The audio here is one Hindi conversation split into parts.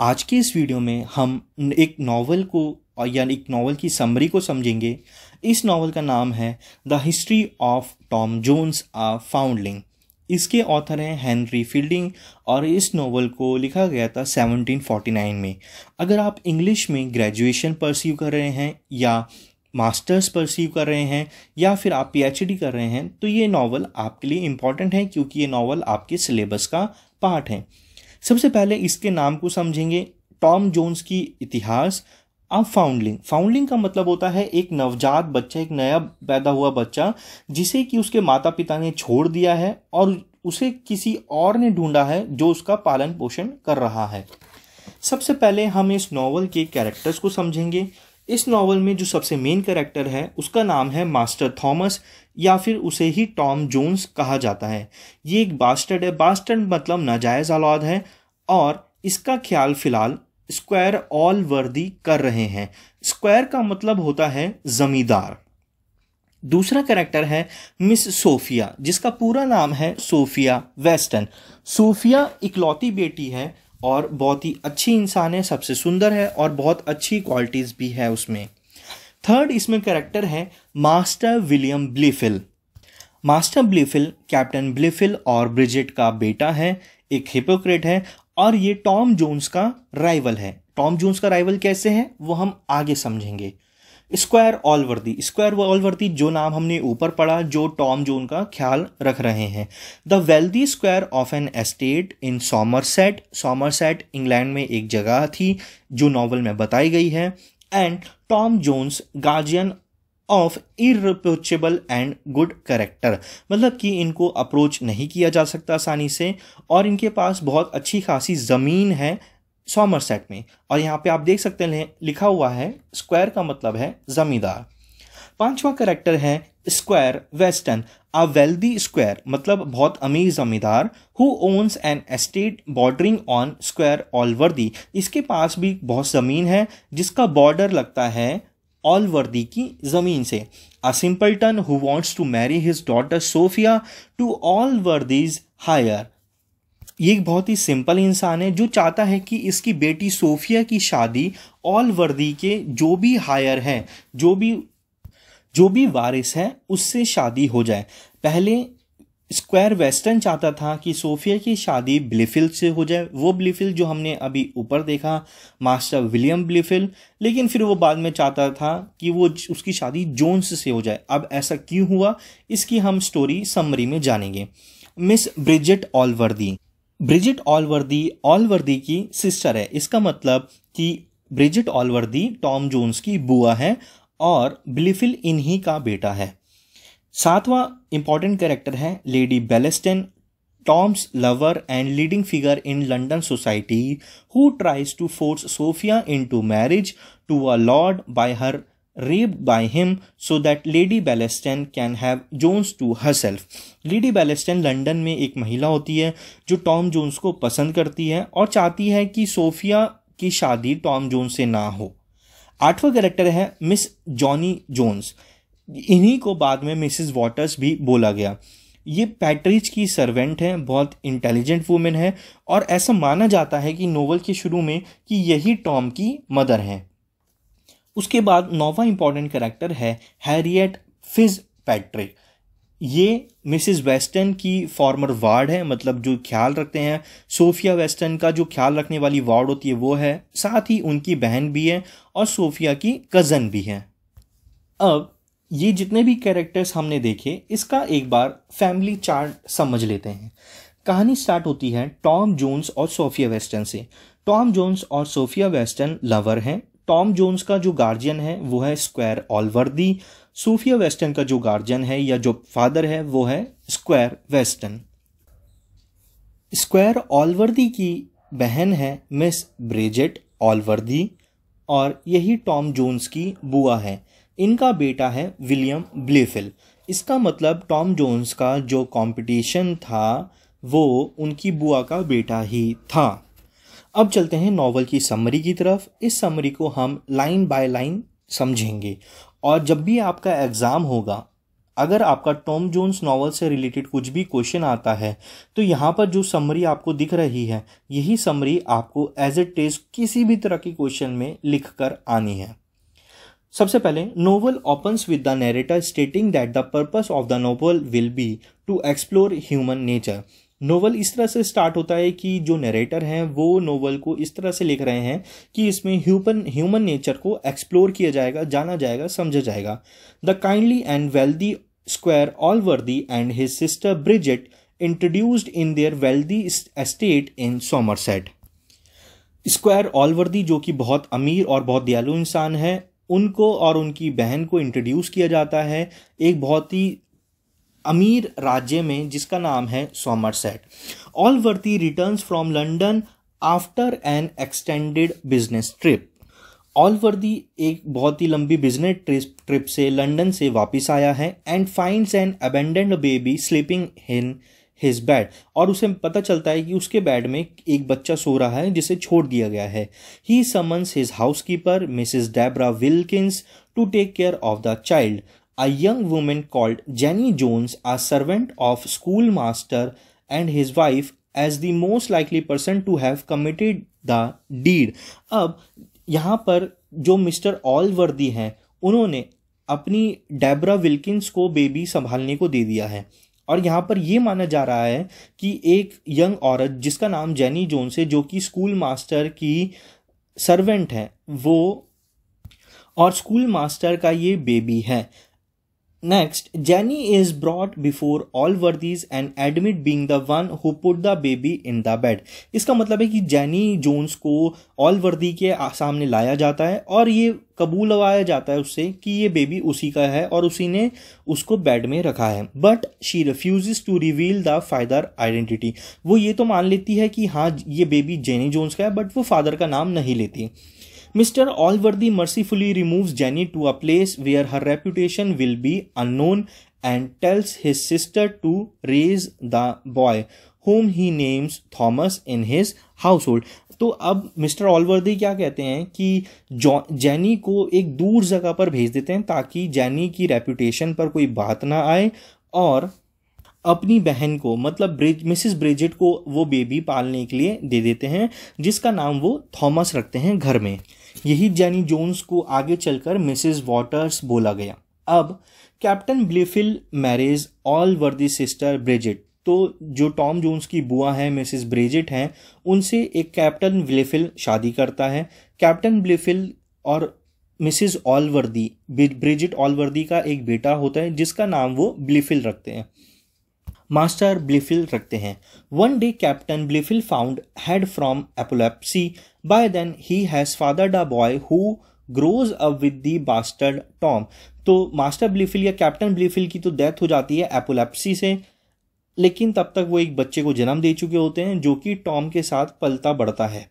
आज के इस वीडियो में हम एक नॉवल को यानी एक नॉवल की समरी को समझेंगे। इस नॉवल का नाम है the history of Tom Jones a foundling. इसके ऑथर हैं हेनरी फील्डिंग और इस नॉवल को लिखा गया था 1749 में। अगर आप इंग्लिश में ग्रेजुएशन परस्यू कर रहे हैं या मास्टर्स परस्यू कर रहे हैं या फिर आप पीएचडी कर रहे हैं तो ये नॉवल आपके लिए इम्पॉर्टेंट है, क्योंकि ये नॉवल आपके सिलेबस का पार्ट है। सबसे पहले इसके नाम को समझेंगे, टॉम जोन्स की इतिहास। अब फाउंडलिंग का मतलब होता है एक नवजात बच्चा, एक नया पैदा हुआ बच्चा जिसे कि उसके माता पिता ने छोड़ दिया है और उसे किसी और ने ढूंढा है जो उसका पालन पोषण कर रहा है। सबसे पहले हम इस नॉवल के कैरेक्टर्स को समझेंगे। इस नॉवल में जो सबसे मेन कैरेक्टर है उसका नाम है मास्टर थॉमस, या फिर उसे ही टॉम जोन्स कहा जाता है। ये एक बास्टर्ड है। बास्टर्ड मतलब नाजायज औलाद है और इसका ख्याल फिलहाल स्क्वायर ऑलवर्दी कर रहे हैं। स्क्वायर का मतलब होता है जमींदार। दूसरा कैरेक्टर है मिस सोफिया, जिसका पूरा नाम है सोफिया वेस्टन। सोफिया इकलौती बेटी है और बहुत ही अच्छी इंसान है, सबसे सुंदर है और बहुत अच्छी क्वालिटीज भी है उसमें। थर्ड इसमें कैरेक्टर है मास्टर विलियम ब्लिफिल। मास्टर ब्लिफिल कैप्टन ब्लिफिल और ब्रिजेट का बेटा है, एक हिपोक्रेट है और ये टॉम जोन्स का राइवल है। टॉम जोन्स का राइवल कैसे है वो हम आगे समझेंगे। स्क्वायर ऑलवर्दी जो नाम हमने ऊपर पढ़ा, जो टॉम जोन का ख्याल रख रहे हैं। The wealthy squire of an estate in Somerset England में एक जगह थी जो नॉवल में बताई गई है। And Tom Jones guardian of irreproachable and good character, मतलब कि इनको अप्रोच नहीं किया जा सकता आसानी से और इनके पास बहुत अच्छी खासी ज़मीन है सॉमरसेट में। और यहाँ पे आप देख सकते हैं लिखा हुआ है स्क्वायर का मतलब है ज़मींदार। पांचवा कैरेक्टर है square Western, a wealthy squire मतलब बहुत अमीर जमींदार, who owns an estate bordering on squire Allworthy. इसके पास भी बहुत ज़मीन है जिसका बॉर्डर लगता है ऑलवर्दी की जमीन से। A simpleton who wants to marry his daughter Sophia to Allworthy's heir. ये एक बहुत ही सिंपल इंसान है जो चाहता है कि इसकी बेटी सोफिया की शादी ऑलवर्दी के जो भी हायर है, जो भी वारिस है उससे शादी हो जाए। पहले स्क्वायर वेस्टर्न चाहता था कि सोफिया की शादी ब्लिफिल से हो जाए, वो ब्लिफिल जो हमने अभी ऊपर देखा मास्टर विलियम ब्लिफिल, लेकिन फिर वो बाद में चाहता था कि वो उसकी शादी जोन्स से हो जाए। अब ऐसा क्यों हुआ इसकी हम स्टोरी समरी में जानेंगे। मिस ब्रिजेट ऑलवर्दी की सिस्टर है। इसका मतलब कि ब्रिजेट ऑलवर्दी टॉम जोन्स की बुआ है और ब्लिफिल इन्हीं का बेटा है। सातवां इंपॉर्टेंट कैरेक्टर है Lady Bellaston, Tom's lover and leading figure in London society, who tries to force Sophia into marriage to a lord by her raped by him so that Lady Bellaston can have Jones to herself। Lady Bellaston London में एक महिला होती है जो टॉम जोन्स को पसंद करती है और चाहती है कि सोफिया की शादी टॉम जोन्स से ना हो। आठवां कैरेक्टर है मिस जॉनी जोन्स, इन्हीं को बाद में मिसेस वॉटर्स भी बोला गया। ये पैट्रिज की सर्वेंट है, बहुत इंटेलिजेंट वुमेन है और ऐसा माना जाता है कि नोवेल के शुरू में कि यही टॉम की मदर है। उसके बाद नौवां इंपॉर्टेंट कैरेक्टर है हैरियट फिज़पैट्रिक। ये मिसेस वेस्टन की फॉर्मर वार्ड है, मतलब जो ख्याल रखते हैं सोफिया वेस्टन का, जो ख्याल रखने वाली वार्ड होती है वो है, साथ ही उनकी बहन भी है और सोफिया की कज़न भी है। अब ये जितने भी कैरेक्टर्स हमने देखे इसका एक बार फैमिली चार्ट समझ लेते हैं। कहानी स्टार्ट होती है टॉम जोन्स और सोफिया वेस्टन से। टॉम जोन्स और सोफिया वेस्टन लवर हैं। टॉम जोन्स का जो गार्जियन है वो है स्क्वायर ऑलवर्दी। सोफिया वेस्टन का जो गार्जियन है या जो फादर है वो है स्क्वायर वेस्टन। स्क्वायर ऑलवर्दी की बहन है मिस ब्रिजेट ऑलवर्दी और यही टॉम जोन्स की बुआ है। इनका बेटा है विलियम ब्लिफिल। इसका मतलब टॉम जोन्स का जो कंपटीशन था वो उनकी बुआ का बेटा ही था। अब चलते हैं नॉवल की समरी की तरफ। इस समरी को हम लाइन बाय लाइन समझेंगे और जब भी आपका एग्ज़ाम होगा अगर आपका टॉम जोन्स नॉवल से रिलेटेड कुछ भी क्वेश्चन आता है तो यहाँ पर जो समरी आपको दिख रही है, यही समरी आपको एज इट इज किसी भी तरह के क्वेश्चन में लिख कर आनी है। सबसे पहले, novel opens with the narrator stating that the purpose of the novel will be to explore human nature. Novel इस तरह से स्टार्ट होता है कि जो नरेटर हैं वो नोवेल को इस तरह से लिख रहे हैं कि इसमें ह्यूमन नेचर को एक्सप्लोर किया जाएगा, जाना जाएगा, समझा जाएगा। The kindly and wealthy square ऑलवर्दी and his sister Bridget introduced in their wealthy estate in Somerset. Square ऑलवर्दी जो कि बहुत अमीर और बहुत दयालु इंसान है, उनको और उनकी बहन को इंट्रोड्यूस किया जाता है एक बहुत ही अमीर राज्य में जिसका नाम है Somerset. ऑलवर्दी returns from London after N extended business trip. ऑलवर्दी एक बहुत ही लंबी बिजनेस ट्रिप से लंदन से वापस आया है and finds an abandoned baby sleeping in his bed, और उसे पता चलता है कि उसके बेड में एक बच्चा सो रहा है जिसे छोड़ दिया गया है। He summons his housekeeper Mrs Deborah Wilkins to take care of the child. A young woman called Jenny Jones, a servant of schoolmaster and his wife, as the most likely person to have committed the deed. अब यहाँ पर जो मिस्टर ऑलवर्दी हैं उन्होंने अपनी डेब्रा विल्किंस को बेबी संभालने को दे दिया है, और यहाँ पर ये माना जा रहा है कि एक यंग औरत जिसका नाम जेनी जोन्स है, जो कि स्कूल मास्टर की सर्वेंट है, वो और स्कूल मास्टर का ये बेबी है। Next, Jenny is brought before Allworthy's and admit being the one who put the baby in the bed. इसका मतलब है कि जेनी जोन्स को ऑलवर्दी के सामने लाया जाता है और ये कबूलवाया जाता है उससे कि ये बेबी उसी का है और उसी ने उसको बेड में रखा है। But she refuses to reveal the father identity. वो ये तो मान लेती है कि हाँ ये बेबी जेनी जोन्स का है, बट वो फादर का नाम नहीं लेती। Mr. Allworthy mercifully removes Jenny to a place where her reputation will be unknown and tells his sister to raise the boy, whom he names Thomas, in his household. तो अब मिस्टर ऑलवर्दी क्या कहते हैं कि जेनी को एक दूर जगह पर भेज देते हैं ताकि जेनी की रेपुटेशन पर कोई बात ना आए, और अपनी बहन को मतलब मिसिस ब्रिजेट को वो बेबी पालने के लिए दे देते हैं, जिसका नाम वो थॉमस रखते हैं घर में। यही जेनी जोन्स को आगे चलकर मिसिस वॉटर्स बोला गया। अब captain Blifil marriage Allworthy sister Bridget. तो जो टॉम जोन्स की बुआ है मिसिस ब्रिजेट हैं, उनसे एक कैप्टन ब्लिफिल शादी करता है। कैप्टन ब्लिफिल और मिसिस ऑलवर्दी, ब्रिजेट ऑलवर्दी का एक बेटा होता है जिसका नाम वो ब्लिफिल रखते हैं, मास्टर ब्लिफिल रखते हैं। One day captain Blifil found dead from apoplexy. By then he has fathered a boy who grows up with the bastard Tom. तो मास्टर ब्लिफिल या कैप्टन ब्लिफिल की तो डेथ हो जाती है एपोलेप्सी से, लेकिन तब तक वो एक बच्चे को जन्म दे चुके होते हैं जो कि टॉम के साथ पलता बढ़ता है।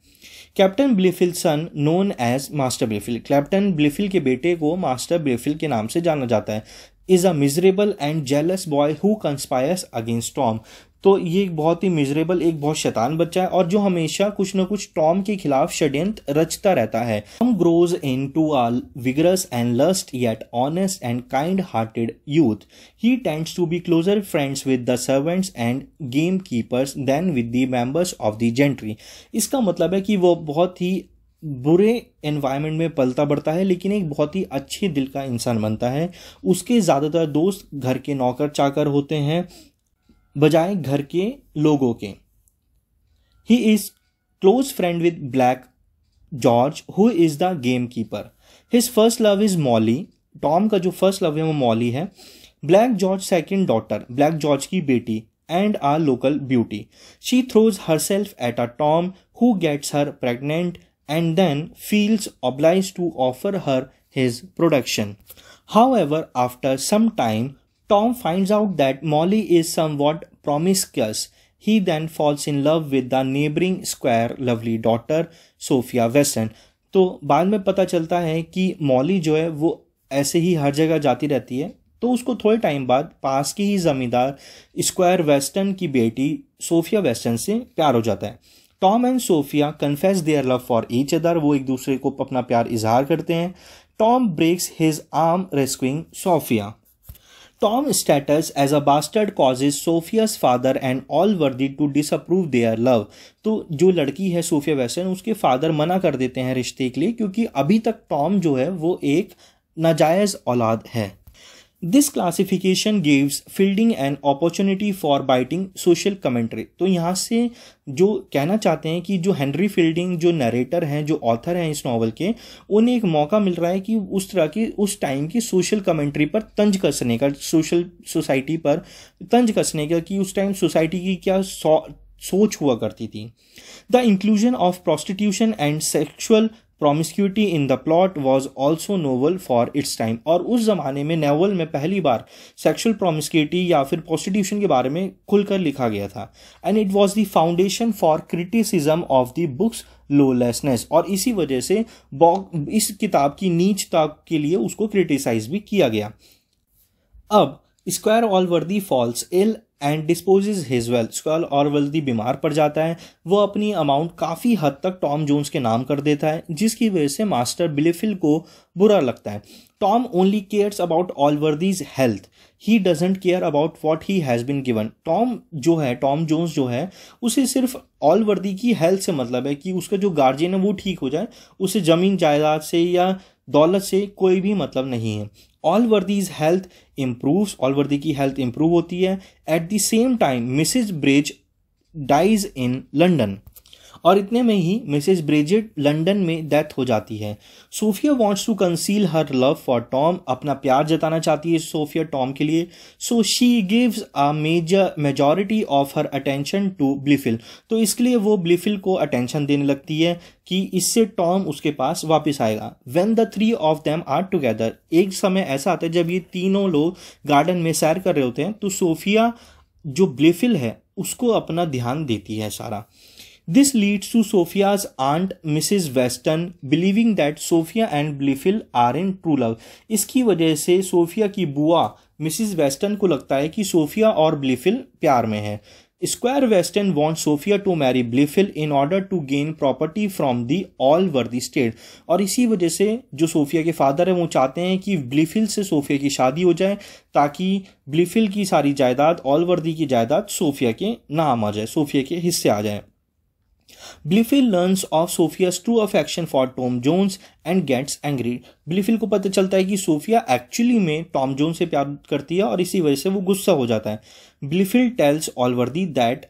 कैप्टन ब्लिफिल सन नोन एज मास्टर ब्लिफिल। कैप्टन ब्लिफिल के बेटे को मास्टर ब्लिफिल के नाम से जाना जाता है। Is a miserable and jealous boy who conspires against Tom. तो ये एक बहुत ही मिजरेबल, एक बहुत शैतान बच्चा है और जो हमेशा कुछ न कुछ टॉम के खिलाफ षड्यंत्र रचता रहता है। Tom grows into a vigorous and lusty yet honest and kind hearted youth. He tends to be closer friends with the servants and gamekeepers than with the members of the gentry. इसका मतलब है कि वो बहुत ही बुरे एनवायरनमेंट में पलता बढ़ता है, लेकिन एक बहुत ही अच्छे दिल का इंसान बनता है। उसके ज़्यादातर दोस्त घर के नौकर चाकर होते हैं बजाय घर के लोगों के। He is close friend with Black George who is the gamekeeper. His first love is Molly. Tom का जो फर्स्ट लव है वो मॉली है। Black George second daughter, Black George की बेटी, and a local beauty. She throws herself at a Tom who gets her pregnant and then feels obliged to offer her his protection. However, after some time, Tom finds out that Molly is somewhat promiscuous. He then falls in love with the neighboring square lovely daughter, Sophia Weston. तो बाद में पता चलता है कि मॉली जो है वो ऐसे ही हर जगह जाती रहती है, तो उसको थोड़े टाइम बाद पास की ही जमींदार स्क्वायर वेस्टन की बेटी सोफिया वेस्टन से प्यार हो जाता है। Tom and Sophia confess their love for each other. वो एक दूसरे को अपना प्यार इजहार करते हैं। Tom breaks his arm rescuing Sophia. Tom's status as a bastard causes Sophia's father and Allworthy to disapprove their love. तो जो लड़की है सोफिया वेस्टन, उसके फादर मना कर देते हैं रिश्ते के लिए, क्योंकि अभी तक टॉम जो है वो एक नाजायज औलाद है। This classification gives fielding an opportunity for biting social commentary. तो यहाँ से जो कहना चाहते हैं कि जो हेनरी फील्डिंग जो नरेटर हैं, जो ऑथर हैं इस नॉवल के, उन्हें एक मौका मिल रहा है कि उस तरह की उस टाइम की सोशल कमेंट्री पर तंज कसने का, सोसाइटी पर तंज कसने का कि उस टाइम सोसाइटी की क्या सोच हुआ करती थी। The inclusion of prostitution and sexual promiscuity in the plot was also novel for its time. और उस जमाने में नॉवल में पहली बार सेक्सुअल प्रोमिस्क्यूटी या फिर प्रोस्टिट्यूशन के बारे में खुलकर लिखा गया था। And it was the foundation for criticism of the books lawlessness. और इसी वजह से इस किताब की नीचता के लिए उसको क्रिटिसाइज भी किया गया। अब squire Allworthy falls ill and disposes his wealth. Squire Allworthy बीमार पड़ जाता है, वो अपनी अमाउंट काफ़ी हद तक टॉम जोन्स के नाम कर देता है, जिसकी वजह से मास्टर ब्लिफिल को बुरा लगता है। Tom only cares about Allworthy's health, he doesn't care about what he has been given. Tom Jones जो है उसे सिर्फ ऑलवर्दी की हेल्थ से मतलब है कि उसका जो गार्जियन है वो ठीक हो जाए, उसे ज़मीन जायदाद से या दौलत से कोई भी मतलब नहीं है। ऑलवर्दीज हेल्थ इम्प्रूव्स, ऑलवर्दी की हेल्थ इम्प्रूव होती है। At the same time Mrs ब्रिज डाइज इन लंडन, और इतने में ही मिसेज ब्रिजेट लंदन में डेथ हो जाती है। Sophia wants to conceal her love for Tom, अपना प्यार जताना चाहती है सोफिया टॉम के लिए। So she gives a majority of her attention to Blifil. तो इसके लिए वो ब्लिफिल को अटेंशन देने लगती है कि इससे टॉम उसके पास वापस आएगा। When the three of them are together, एक समय ऐसा आता है जब ये तीनों लोग गार्डन में सैर कर रहे होते हैं, तो सोफिया जो ब्लिफिल है उसको अपना ध्यान देती है सारा। This leads to Sophia's aunt Mrs. Weston believing that Sophia and Blifil are in true love. इसकी वजह से सोफिया की बुआ मिसिस वेस्टन को लगता है कि सोफिया और ब्लिफिल प्यार में है। Square Western wants Sophia to marry Blifil in order to gain property from the Allworthy state। और इसी वजह से जो सोफिया के फादर है वो चाहते हैं कि ब्लिफिल से सोफिया की शादी हो जाए, ताकि ब्लिफिल की सारी जायदाद, ऑलवर्दी की जायदाद सोफिया के नाम आ जाए, सोफिया के हिस्से आ जाए। ब्लिफिल learns of Sophia's true affection for Tom Jones and gets angry। ब्लिफिल को पता चलता है कि सोफिया एक्चुअली में टॉम जोन्स से प्यार करती है और इसी वजह से वो गुस्सा हो जाता है। Blifil tells Allworthy that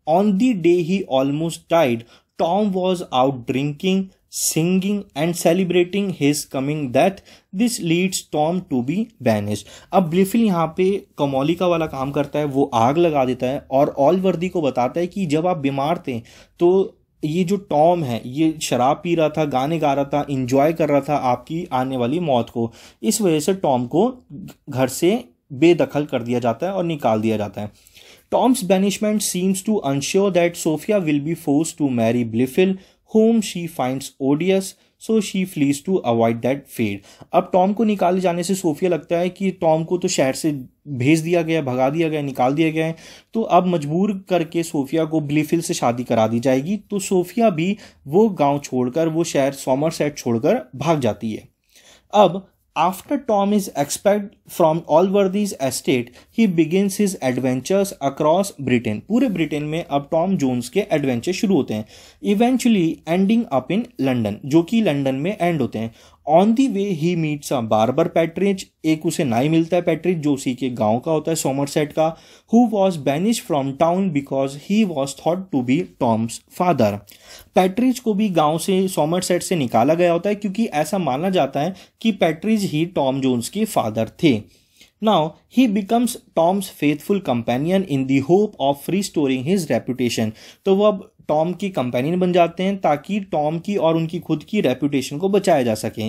on the day he almost died Tom was out drinking, singing and celebrating his coming death. This leads Tom to be banished. अब ब्लिफिल यहाँ पे कमौलिका वाला काम करता है, वो आग लगा देता है और ऑलवर्दी को बताता है कि जब आप बीमार थे तो ये जो टॉम है ये शराब पी रहा था, गाने गा रहा था, इंजॉय कर रहा था आपकी आने वाली मौत को। इस वजह से टॉम को घर से बेदखल कर दिया जाता है और निकाल दिया जाता है। Tom's banishment seems to ensure that Sophia will be forced to marry Blifil whom she finds odious, so she flees to avoid that fate। अब टॉम को निकाले जाने से सोफिया लगता है कि टॉम को तो शहर से भेज दिया गया, भगा दिया गया, निकाल दिया गया है, तो अब मजबूर करके सोफिया को ब्लिफिल से शादी करा दी जाएगी। तो सोफिया भी वो गांव छोड़कर, वो शहर सॉमरसेट छोड़कर भाग जाती है। अब After Tom is expelled from Allworthy's estate, he begins his adventures across Britain। पूरे ब्रिटेन में अब टॉम जोन्स के एडवेंचर शुरू होते हैं, eventually ending up in London, जो कि लंदन में एंड होते हैं। On the way he meets a barber Partridge, एक उसे नाई मिलता है पैट्रिज जो उसी के गांव का होता है, सोमरसेट का, who was banish from town because he was thought to be Tom's father. Partridge को भी गांव से, सोमरसेट से निकाला गया होता है क्योंकि ऐसा माना जाता है कि पैट्रिज ही टॉम जोन्स के फादर थे। Now he becomes Tom's faithful companion in the hope of restoring his reputation. तो वो अब टॉम की कंपेनियन बन जाते हैं ताकि टॉम की और उनकी खुद की रेपुटेशन को बचाया जा सके।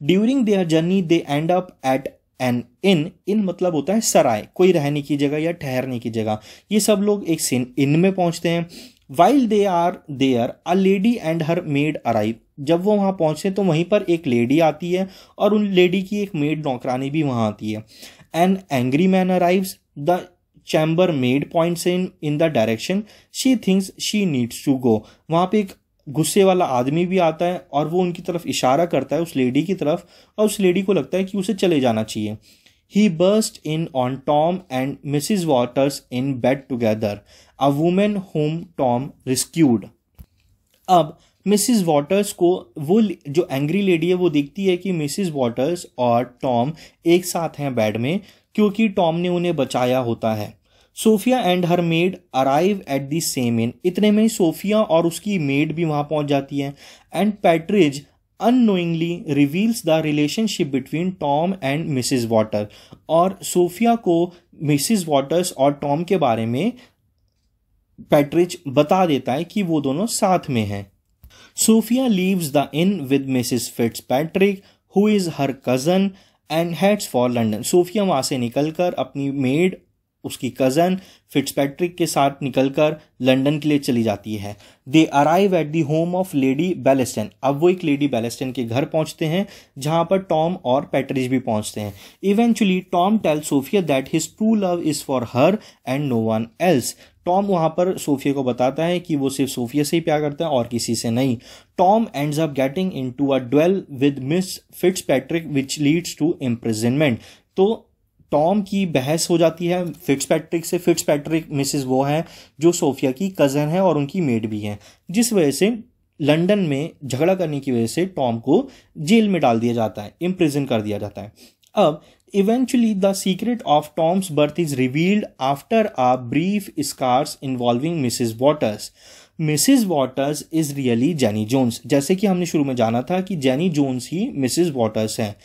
During their journey they end up at an inn मतलब होता है सराय, कोई रहने की जगह या ठहरने की जगह। ये सब लोग एक इन में पहुंचते हैं। While they are there a lady and her maid arrive. जब वो वहां पहुंचते तो वहीं पर एक लेडी आती है और उन लेडी की एक मेड नौकरानी भी वहां आती है। An angry man arrives, the chamber maid points in the direction she thinks she needs to go. वहां पे एक गुस्से वाला आदमी भी आता है और वो उनकी तरफ इशारा करता है, उस लेडी की तरफ, और उस लेडी को लगता है कि उसे चले जाना चाहिए। He burst in on Tom and Mrs. Waters in bed together, a woman whom Tom rescued. अब मिसिज वॉटर्स को वो जो एंग्री लेडी है वो देखती है कि मिसिज वॉटर्स और टॉम एक साथ हैं बेड में, क्योंकि टॉम ने उन्हें बचाया होता है. Sophia and her maid arrive at the same inn. इतने में सोफिया और उसकी मेड भी वहां पहुंच जाती है. And Partridge unknowingly reveals the relationship between Tom and Mrs. Water. और सोफिया को मिसिज वॉटर्स और टॉम के बारे में पैट्रिज बता देता है कि वो दोनों साथ में हैं. Sophia leaves the inn with Mrs Fitzpatrick who is her cousin and heads for London. Sophia वहां से निकलकर अपनी मेड, उसकी कज़न फिट्जपैट्रिक के साथ निकलकर लंदन के लिए चली जाती है. They arrive at the home of Lady Bellaston. अब वो एक लेडी बेलेस्टन के घर पहुंचते हैं जहां पर टॉम और पैट्रिज भी पहुंचते हैं. Eventually Tom tells Sophia that his true love is for her and no one else. Tom वहां पर सोफिया को बताता है कि वो सिर्फ सोफिया से ही प्यार करता है और किसी से नहीं. Tom ends up getting into a duel with Miss Fitzpatrick which leads to imprisonment. तो टॉम की बहस हो जाती है फिट्जपैट्रिक से. फिट्जपैट्रिक मिसिज वो हैं जो सोफिया की कज़न है और उनकी मेड भी हैं, जिस वजह से लंदन में झगड़ा करने की वजह से टॉम को जेल में डाल दिया जाता है, इम्प्रिजन कर दिया जाता है. अब eventually the secret of Tom's birth is revealed after a brief scare involving Mrs Waters. Mrs Waters is really Jenny Jones. जैसे कि हमने शुरू में जाना था कि जेनी जोन्स ही मिसिज वॉटर्स हैं.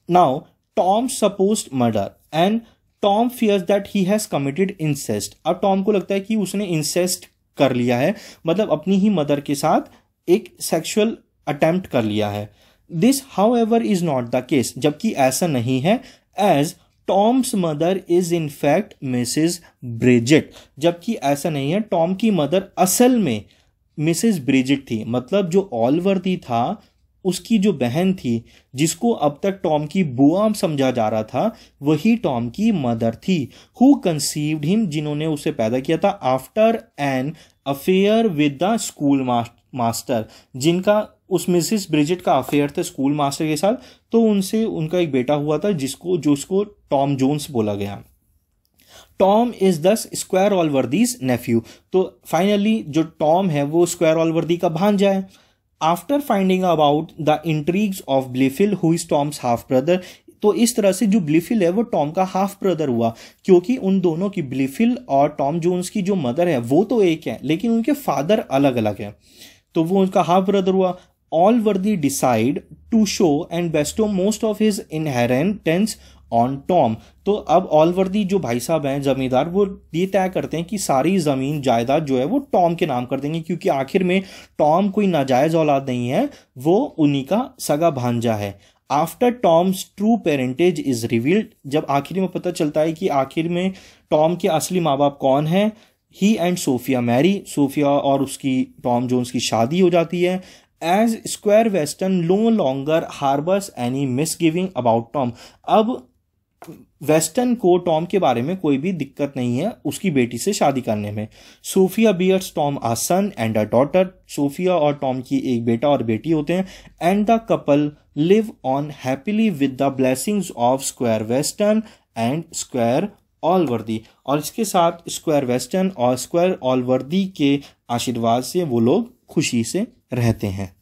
Now Tom's supposed murder and Tom fears that he has committed incest. अब टॉम को लगता है कि उसने इंसेस्ट कर लिया है, मतलब अपनी ही मदर के साथ एक सेक्सुअल अटेम्प्ट कर लिया है. This however is not the case. जबकि ऐसा नहीं है, as Tom's mother is in fact Mrs Bridget. जबकि ऐसा नहीं है, टॉम की मदर असल में मिसिज ब्रिजिट थी. मतलब जो ऑलवर्दी था उसकी जो बहन थी, जिसको अब तक टॉम की बुआ समझा जा रहा था, वही टॉम की मदर थी. हु कंसीव्ड हिम, जिन्होंने उसे पैदा किया था after an affair with the school master. जिनका उस मिसिस ब्रिजिट का अफेयर था स्कूल मास्टर के साथ, तो उनसे उनका एक बेटा हुआ था जिसको टॉम जोन्स बोला गया. टॉम इज दस स्क्वायर ऑलवर्दीज नेफ्यू. तो फाइनली जो टॉम है वो स्क्वायर ऑलवर्दी का भांजा है. After finding about the intrigues of Blifil who is Tom's half brother. तो इस तरह से जो ब्लिफिल है वो टॉम का हाफ ब्रदर हुआ, क्योंकि उन दोनों की, ब्लिफिल और टॉम जोन्स की जो मदर है वो तो एक है, लेकिन उनके फादर अलग अलग है, तो वो उनका हाफ ब्रदर हुआ. Allworthy decide to show and bestow most of his inheritance on Tom. तो अब ऑलवर्दी जो भाई साहब हैं जमींदार, वो ये तय करते हैं कि सारी ज़मीन जायदाद जो है वो टॉम के नाम कर देंगे, क्योंकि आखिर में टॉम कोई नाजायज़ औलाद नहीं है, वो उन्हीं का सगा भांजा है. After Tom's true parentage is revealed. जब आखिर में पता चलता है कि आखिर में टॉम के असली माँ बाप कौन है, he and Sophia marry. Sophia और उसकी टॉम जोन्स की शादी हो जाती है. As Squire Western no longer harbours any misgiving about Tom. अब वेस्टर्न को टॉम के बारे में कोई भी दिक्कत नहीं है उसकी बेटी से शादी करने में. Sophia bears Tom a son and a daughter. सोफिया और टॉम की एक बेटा और बेटी होते हैं. And the couple live on happily with the blessings of squire Western and squire Allworthy. और इसके साथ स्क्वायर वेस्टर्न और स्क्वायर ऑलवर्दी के आशीर्वाद से वो लोग खुशी से रहते हैं.